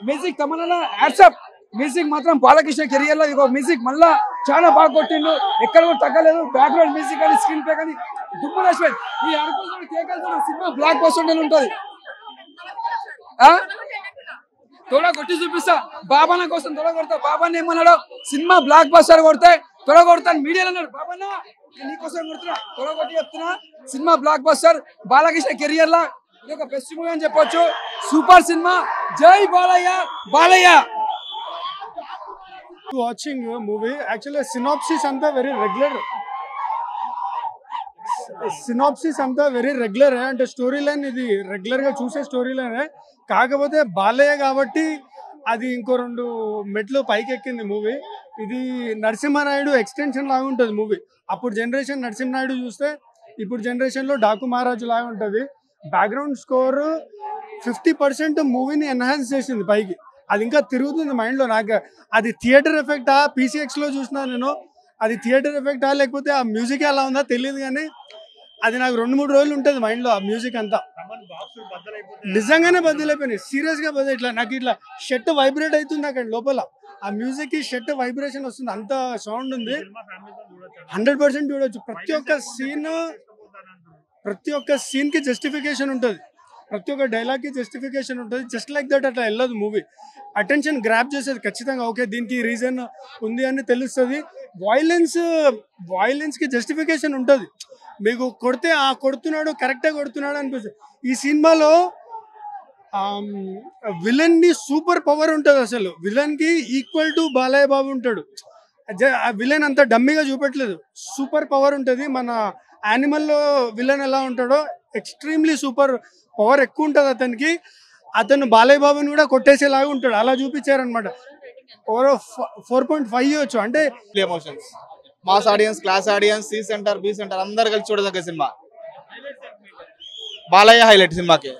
Music Tamannaah యాడ్సప్. Music మాత్రం Balakrishna career లో ఇగో music మళ్ళా చాలా బాగా కొట్టిండు, ఎక్కడ కూడా తగ్గలేదు. బ్యాక్గ్రౌండ్ మ్యూజిక్ కానీ స్క్రీన్ ప్లే కానీ దుబ్బలేసిపోయింది. ఈ అనుకుంటున్న కేకలతో సినిమా బ్లాక్ బస్టర్ ఉంటుంది. తొడ కొట్టి చూపిస్తా, బాబాన్న కోసం తొడ కొడతా. బాబాన్న ఏమన్నాడు, సినిమా బ్లాక్ బస్టర్ కొడితే తొడ కొడతాను మీడియాలో అన్నాడు. బాబాన్న నీకోసం కొడుతున్నా, తొడ కొట్టి చెప్తున్నా, cinema blockbuster. Balakrishna career లా ఇది ఒక బెస్ట్ మూవీ అని చెప్పొచ్చు. Super cinema. Jai Balayya Balayya. Watching a movie, actually synopsis anta very regular. Synopsis anta very regular అంటే స్టోరీ లైన్ ఇది రెగ్యులర్ గా చూసే స్టోరీ లైన్. కాకపోతే బాలయ్య కాబట్టి అది ఇంకో 2 మెట్లు పైకి ఎక్కింది మూవీ. ఇది నరసింహనాయుడు ఎక్స్టెన్షన్ లాగా ఉంటుంది మూవీ. అప్పుడు జనరేషన్ నరసింహనాయుడు చూస్తే ఇప్పుడు జనరేషన్ లో డాకు మహారాజు లాగా ఉంటుంది. బ్యాక్గ్రౌండ్ స్కోర్ 50% మూవీని ఎన్హాన్స్ చేసింది పైకి. అది ఇంకా తిరుగుతుంది మైండ్లో. నాకు అది థియేటర్ ఎఫెక్టా పీసీఎక్స్లో చూసినా నేను, అది థియేటర్ ఎఫెక్టా లేకపోతే ఆ మ్యూజిక్ ఎలా ఉందో తెలియదు, కానీ అది నాకు 2-3 రోజులు ఉంటుంది మైండ్లో ఆ మ్యూజిక్ అంతా. నిజంగానే బద్దలైపోయినాయి, సీరియస్గా బద్దలు. ఇట్లా నాకు ఇట్లా షర్ట్ వైబ్రేట్ అవుతుంది అక్కడ లోపల. ఆ మ్యూజిక్కి షర్ట్ వైబ్రేషన్ వస్తుంది, అంత సౌండ్ ఉంది. 100% చూడవచ్చు. ప్రతి ఒక్క సీన్కి జస్టిఫికేషన్ ఉంటుంది, ప్రతి ఒక్క డైలాగ్కి జస్టిఫికేషన్ ఉంటుంది. జస్ట్ లైక్ దట్ అట్లా వెళ్ళదు మూవీ. అటెన్షన్ గ్రాప్ చేసేది ఖచ్చితంగా. ఓకే దీనికి రీజన్ ఉంది అని తెలుస్తుంది. వాయిలెన్స్కి జస్టిఫికేషన్ ఉంటుంది. మీకు కొడితే కొడుతున్నాడు, కరెక్టే కొడుతున్నాడు అనిపిస్తుంది. ఈ సినిమాలో విలన్ని సూపర్ పవర్ ఉంటుంది. అసలు విలన్కి ఈక్వల్ టు బాలయ్య బాబు ఉంటాడు. ఆ విలన్ అంత డమ్మీగా చూపెట్టలేదు, సూపర్ పవర్ ఉంటుంది. మన యానిమల్లో విలన్ ఎలా ఉంటాడో ఎక్స్ట్రీమ్లీ సూపర్ పవర్ ఎక్కువ ఉంటుంది అతనికి. అతను బాలయ్య బాబుని కూడా కొట్టేసేలాగా ఉంటాడు, అలా చూపించారనమాట. 4.5 ఇవ్వచ్చు. అంటే emotions, mass audience, class audience, C centre, B centre అందరు కలిసి చూడదగ్గ సినిమా. బాలయ్య హైలైట్ సినిమాకి.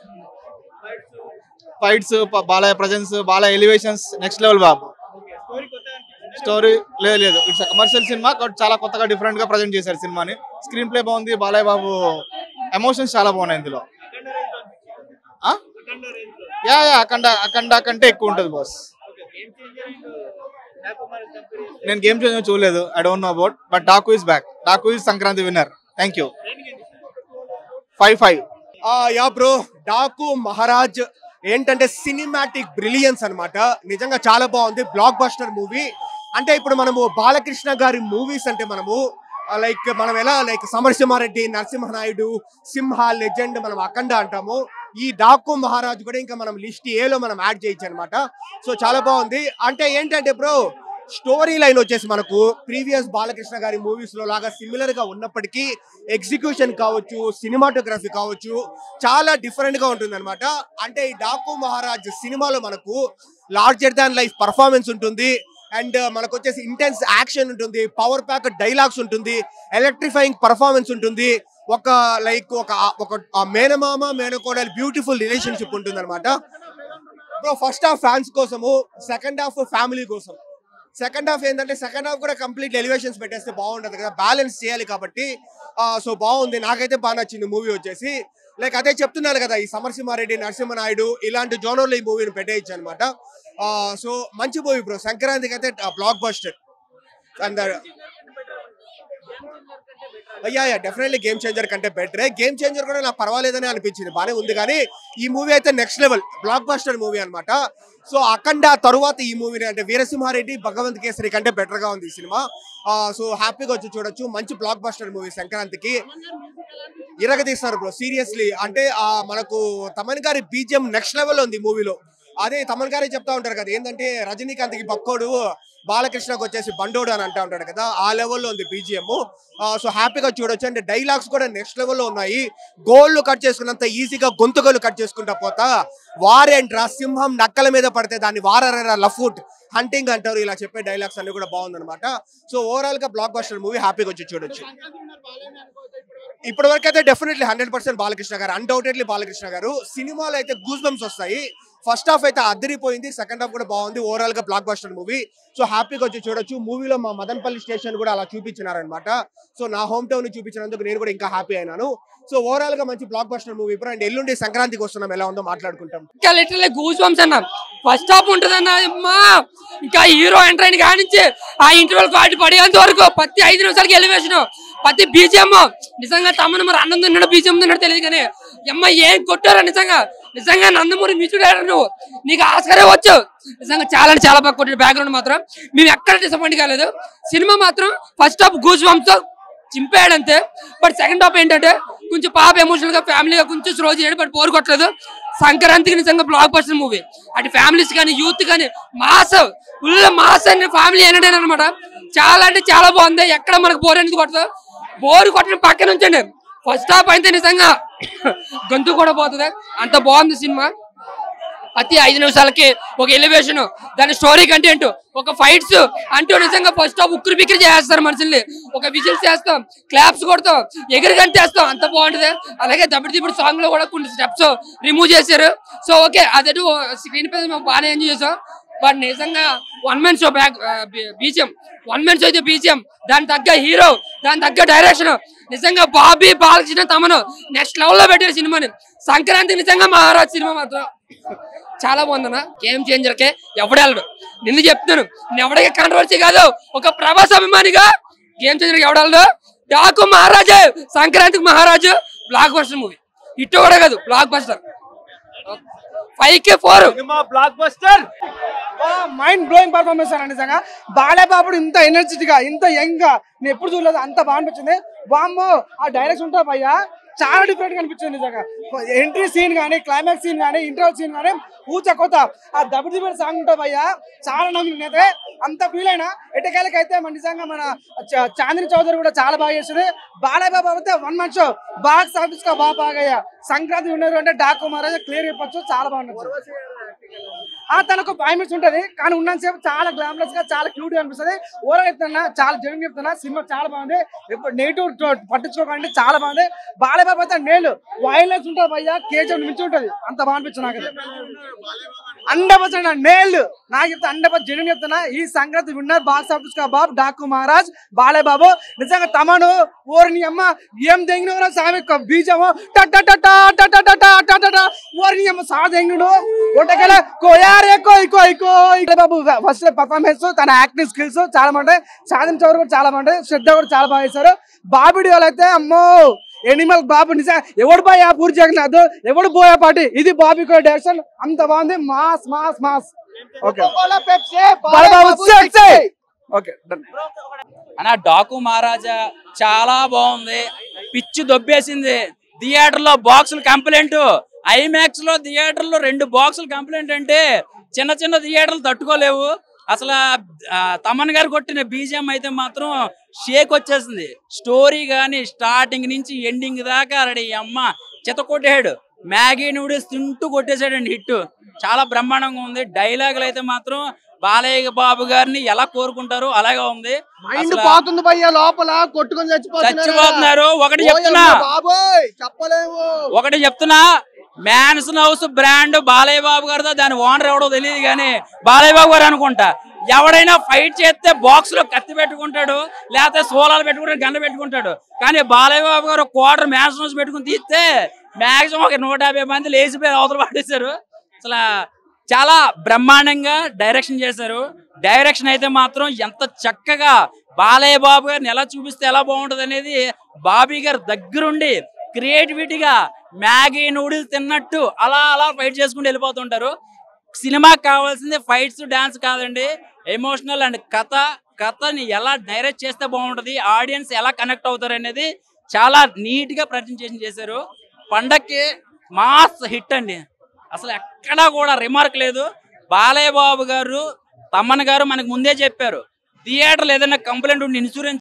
Fights, Balayya presence, Balayya elevations next level బాబు. స్టోరీ లేదు, ఇట్స్ కమర్షియల్ సినిమా, చాలా కొత్తగా డిఫరెంట్ గా ప్రజెంట్ చేశారు సినిమాని. స్క్రీన్ ప్లే బాగుంది, బాలయ్య బాబు ఎమోషన్స్ చాలా బాగున్నాయి ఇందులో. అఖండ కంటే ఎక్కువ ఉంటుంది బాస్. నేను గేమ్ చేంజర్ చూడలేదు, I don't know about, but Daaku is back. Daaku is Sankranti winner. Thank you. 5-5. Yeah bro, Daaku Maharaj ఏంటంటే సినిమాటిక్ బ్రిలియన్స్ అనమాట. నిజంగా చాలా బాగుంది, బ్లాక్ బస్టర్ మూవీ. అంటే ఇప్పుడు మనము బాలకృష్ణ గారి మూవీస్ అంటే మనం ఎలా సమరసింహారెడ్డి, నరసింహనాయుడు, సింహ, లెజెండ్, మనం అఖండ అంటాము. ఈ డాకు మహారాజ్ కూడా ఇంకా మనం లిస్ట్ ఏలో మనం యాడ్ చేయొచ్చు అనమాట. సో చాలా బాగుంది. అంటే ఏంటంటే బ్రో, స్టోరీ లైన్ వచ్చేసి మనకు ప్రీవియస్ బాలకృష్ణ గారి మూవీస్ లో లాగా సిమిలర్ గా ఉన్నప్పటికీ ఎగ్జిక్యూషన్ కావచ్చు, సినిమాటోగ్రఫీ కావచ్చు, చాలా డిఫరెంట్ గా ఉంటుంది అనమాట. అంటే ఈ డాకు మహారాజ్ సినిమాలో మనకు లార్జర్ దాన్ లైఫ్ పర్ఫార్మెన్స్ ఉంటుంది, అండ్ మనకు వచ్చేసి ఇంటెన్స్ యాక్షన్ ఉంటుంది, పవర్ ప్యాక్ డైలాగ్స్ ఉంటుంది, ఎలక్ట్రిఫైయింగ్ పర్ఫార్మెన్స్ ఉంటుంది, ఒక మేనమామ మేనకోడలు బ్యూటిఫుల్ రిలేషన్షిప్ ఉంటుంది అనమాట. ఫస్ట్ హాఫ్ ఫ్యాన్స్ కోసము, సెకండ్ హాఫ్ ఫ్యామిలీ కోసం. సెకండ్ హాఫ్ ఏంటంటే సెకండ్ హాఫ్ కూడా కంప్లీట్ ఎలివేషన్స్ పెట్టేస్తే బాగుంటుంది కదా, బ్యాలెన్స్ చేయాలి కాబట్టి. సో బాగుంది, నాకైతే బాగా నచ్చింది మూవీ వచ్చేసి. అదే చెప్తున్నారు కదా, ఈ సమరసింహారెడ్డి, నరసింహనాయుడు ఇలాంటి జోనర్లో ఈ మూవీని పెట్టేయచ్చు అనమాట. సో మంచి మూవీ బ్రో, సంక్రాంతికి అయితే block buster. Definitely game changer కంటే బెటరే. గేమ్ చేంజర్ కూడా నాకు పర్వాలేదని అనిపించింది, బాగానే ఉంది. కానీ ఈ మూవీ అయితే next level block buster movie అనమాట. సో అఖండ తరువాత ఈ మూవీని అంటే వీరసింహారెడ్డి, భగవంత్ కేసరి కంటే బెటర్ గా ఉంది ఈ సినిమా. సో హ్యాపీగా వచ్చి చూడొచ్చు, మంచి బ్లాక్ బస్టర్ మూవీ. సంక్రాంతికి ఇరగదీస్తారు బ్రో సీరియస్లీ. అంటే మనకు తమన్ గారి బీజిఎం నెక్స్ట్ లెవెల్ ఉంది మూవీలో. అదే తమన్ గారే చెప్తా ఉంటారు కదా, ఏంటంటే రజనీకాంత్కి బక్కోడు, బాలకృష్ణకు వచ్చేసి బండోడు అని అంటా ఉంటాడు కదా, ఆ లెవెల్లో ఉంది బీజిఎం. సో హ్యాపీగా చూడొచ్చు. అంటే డైలాగ్స్ కూడా నెక్స్ట్ లెవెల్లో ఉన్నాయి. గోళ్ళు కట్ చేసుకున్నంత ఈజీగా గొంతుగోళ్ళు కట్ చేసుకుంటా పోతా, వారేంట్రా సింహం నక్కల మీద పడితే దాన్ని వారరా లఫుట్ హంటింగ్ అంటారు, ఇలా చెప్పే డైలాగ్స్ అన్ని కూడా బాగుందన్నమాట. సో ఓవరాల్ గా బ్లాక్ బస్టర్ మూవీ, హ్యాపీగా వచ్చి చూడొచ్చు. ఇప్పటి వరకు అయితే డెఫినెట్లీ 100% బాలకృష్ణ గారు, అన్డౌటెడ్లీ బాలకృష్ణ గారు. సినిమాలో అయితే గూస్ బంప్స్ వస్తాయి. ఫస్ట్ హాఫ్ అయితే అదిరిపోయింది, సెకండ్ హాఫ్ కూడా బాగుంది. ఓవరాల్ గా బ్లాక్ బస్టర్ మూవీ. సో హ్యాపీగా వచ్చి చూడొచ్చు. మూవీలో మా మదనపల్లి స్టేషన్ కూడా అలా చూపించినారనమాట. సో నా హోమ్ టౌన్ చూపించినందుకు నేను కూడా ఇంకా హ్యాపీ అయినాను. సో ఓవరాల్ గా మంచి బ్లాక్ బస్టర్ మూవీ. ఇప్పుడు అండ్ ఎల్లుండి సంక్రాంతికి వస్తున్నాం, ఎలా ఉందో మాట్లాడుకుంటాం. ఇంకా లిటరల్లీ గూస్ బంప్స్ అన్న. ఫస్ట్ హాఫ్ ఉంటదన్న, అమ్మా ఇంకా హీరో ఎంటర్ అయిన కానించి ఆ ఇంటర్వెల్ కార్డు పడేంత వరకు ప్రతి 5 నిమిషాలకి ఎలివేషన్, ప్రతి బీజిఎం నిజంగా తమను మరి అన్నం తిన్నాడు బీజిఎం తిన్నాడు తెలియదు కానీ అమ్మ ఏం కొట్టారా నిజంగా. నిజంగా నందమూరి మ్యూజిక్ డైరెక్టర్ నువ్వు, నీకు ఆస్కారే వచ్చు. నిజంగా చాలా అంటే చాలా బాగా కొట్టాడు. బ్యాక్గ్రౌండ్ మాత్రం మేము ఎక్కడ డిసప్పాయింట్ కాలేదు. సినిమా మాత్రం ఫస్ట్ హాఫ్ గూస్ బంప్స్ చింపాడు అంతే. బట్ సెకండ్ హాఫ్ ఏంటంటే కొంచెం పాప ఎమోషనల్ గా ఫ్యామిలీగా కొంచెం స్లో చేయడం, బట్ బోర్ కొట్టలేదు. సంక్రాంతికి నిజంగా బ్లాక్ బస్టర్ మూవీ. అటు ఫ్యామిలీస్ కానీ యూత్ కానీ మాస్, ఫుల్ మాస్ అని ఫ్యామిలీ ఎంటర్టైన్ అనమాట. చాలా అంటే చాలా బాగుంది. ఎక్కడ మనకు బోర్ అనేది కొట్టదు. బోర్ కొట్టడం పక్కన ఉంచండి, ఫస్ట్ హాఫ్ అయితే నిజంగా గొంతు కూడా పోతుంది, అంత బాగుంది సినిమా. ప్రతి 5 నిమిషాలకి ఒక ఎలివేషన్, దాని స్టోరీ కంటెంట్, ఒక ఫైట్స్ అంటూ నిజంగా ఫస్ట్ హాఫ్ ఉక్కిరి బిక్కిరి చేస్తారు మనుషుల్ని. ఒక విజిల్స్ చేస్తాం, క్లాప్స్ కొడతాం, ఎగిరి గంతేస్తాం, అంత బాగుంటుంది. అలాగే దప్పుడు సాంగ్ లో కూడా కొన్ని స్టెప్స్ రిమూవ్ చేశారు. సో ఓకే, అదే స్క్రీన్ పై మేము బాగానే ఎంజాయ్ చేసాం. బట్ నిజంగా 1 man show BGM, 1 man show అయితే బీజిఎం, దాని తగ్గ హీరో, దాని తగ్గ డైరెక్షన్, నిజంగా బాబీ బాలకృష్ణ తమను నెక్స్ట్ లెవెల్ లో పెట్టారు సినిమాని. సంక్రాంతి నిజంగా మహారాజ్ సినిమా మాత్రం చాలా బాగుందన్న. గేమ్ చేంజర్ కే ఎవడెళ్ళడు, నిన్ను చెప్తున్నాను. ఎవడికి కాంట్రవర్సీ కాదు, ఒక ప్రభాస్ అభిమానిగా గేమ్ చేంజర్ ఎవడెళ్ళడు. డాకు మహారాజు, సంక్రాంతికి మహారాజు, బ్లాక్ బస్టర్ మూవీ. ఇటు కూడా కాదు, బ్లాక్ బస్టర్. 5కి 4 block buster. Mind blowing performance అన్న. నిజంగా బాలయ్యబాబు ఇంత ఎనర్జెటిక్ గా, ఇంత యంగ్ గా నేను ఎప్పుడు చూడలేదు. అంత బాగా అనిపించింది. వామ్మో, ఆ డైరెక్షన్ ఉంటా భయ్యా చాలా డిఫరెంట్ గా అనిపించింది నిజంగా. ఎంట్రీ సీన్ కానీ, క్లైమాక్స్ సీన్ కానీ, ఇంటర్వల్ సీన్ కానీ ఊచ కొత్త. ఆ దబిడి సాంగ్ ఉంటా భయ్యా చాలా నమ్మినైతే అంత ఫీల్ అయినా. ఎటకాలకైతే మన నిజంగా మన చాందిని చౌదరి కూడా చాలా బాగా చేసింది. బాలయ్యబాబు అయితే 1 man షో బాక్స్ ఆఫీస్ గా బాగా. సంక్రాంతి విన్నారు అంటే డాకు మహారాజా క్లియర్ చెప్పొచ్చు, చాలా బాగుంటుంది. తనకు 5 minutes ఉంటది కానీ ఉన్నంతసేపు చాలా గ్లామరస్ గా, చాలా క్యూట్ గా అనిపిస్తుంది. ఓవరాల్ చెప్తున్నా, చాలా జెన్యూన్ చెప్తున్నా, సినిమా చాలా బాగుంది. ఇప్పుడు నెగిటివ్ పట్టించుకోకండి, చాలా బాగుంది. బాలయ్యబాబు అయితే నేలు వైలెన్స్ ఉంటుంది భయ్యా, కేజీ మించి ఉంటది, అంత బాగా అనిపించింది నాకు. 100% నేల్ నాకు చెప్తా, 100% జెన్యూన్ చెప్తున్నా. ఈ సంక్రాంతి విన్నర్ బాక్స్ ఆఫీస్ కా బాబు డాకు మహారాజ్ బాలయ్యబాబు. నిజంగా తమను ఓరిని అమ్మ ఏం దెంగిన సామి బీజము ఓరిని అమ్మ సా దెంగుడు ఒట్టకెళ్ళ కోయారే కోయ్ కోయ్ కోయ్. బాబు ఫస్ట్ పర్ఫార్మెన్స్, తన యాక్టింగ్ స్కిల్స్ చాలా బాగుంటాయి. సాధన చౌదరి కూడా చాలా బాగుంటాయి. శ్రద్ధ కూడా చాలా బాగా చేశారు. బాబుడి వాళ్ళు అయితే అమ్మో ఎనిమల్ బాబు. నిజంగా ఎవడు పోయా పూరి జగన్నాథ్, ఎవడు పోయా పాటి, ఇది బాబీ కూడా డైరెక్షన్ అంత బాగుంది. Mass mass mass. ఓకే అన్న డాకు మహారాజా చాలా బాగుంది. పిచ్చి దొబ్బేసింది. థియేటర్ లో బాక్సులు కంప్లైంట్, ఐమాక్స్ లో థియేటర్ లో 2 బాక్సులు కంప్లైంట్ అంటే చిన్న చిన్న థియేటర్లు తట్టుకోలేవు. అసలు తమన్ గారు కొట్టిన బీజిఎం అయితే మాత్రం షేక్ వచ్చేసింది. స్టోరీ గానీ స్టార్టింగ్ నుంచి ఎండింగ్ దాకా రెడీ అమ్మ చెత్త కొట్టాడు. మ్యాగీ నూడిల్స్ తింటూ కొట్టేశాడండి హిట్. చాలా బ్రహ్మాండంగా ఉంది. డైలాగులు అయితే మాత్రం బాలయ్య బాబు గారిని ఎలా కోరుకుంటారో అలాగే ఉంది. లోపల కొట్టుకొని చచ్చిపోతున్నారు. ఒకటి చెప్తున్నా, mansion house brand Balayya Babu గారితో, దాని ఓనర్ ఎవడో తెలియదు కానీ బాలయ్య బాబు గారు అనుకుంటా. ఎవడైనా ఫైట్ చేస్తే బాక్స్ లో కత్తి పెట్టుకుంటాడు, లేకపోతే సోలాలు పెట్టుకుంటాడు, గంట పెట్టుకుంటాడు. కానీ బాలయ్య బాబు గారు క్వార్టర్ మ్యాన్సన్ హౌస్ పెట్టుకుని తీస్తే మాక్సిమం ఒక 150 మంది లేచిపోయి అవతల పడేశారు. అసలు చాలా బ్రహ్మాండంగా డైరెక్షన్ చేశారు. డైరెక్షన్ అయితే మాత్రం ఎంత చక్కగా బాలయ్య బాబు గారిని ఎలా చూపిస్తే ఎలా బాగుంటది అనేది బాబీ గారు దగ్గరుండి క్రియేటివిటీగా మ్యాగీ నూడిల్స్ తిన్నట్టు అలా అలా ఫైట్ చేసుకుంటూ వెళ్ళిపోతుంటారు. సినిమాకి కావాల్సింది ఫైట్స్ డాన్స్ కాదండి, ఎమోషనల్ అండ్ కథని ఎలా డైరెక్ట్ చేస్తే బాగుంటది, ఆడియన్స్ ఎలా కనెక్ట్ అవుతారు అనేది చాలా నీట్ గా ప్రజెంటేషన్ చేశారు. పండక్కి మాస్ హిట్ అండి. అసలు ఎక్కడా కూడా రిమార్క్ లేదు. బాలయ్య బాబు గారు, తమ్మన్ గారు మనకు ముందే చెప్పారు, థియేటర్లు ఏదైనా కంప్లైంట్ ఉండి ఇన్సూరెన్స్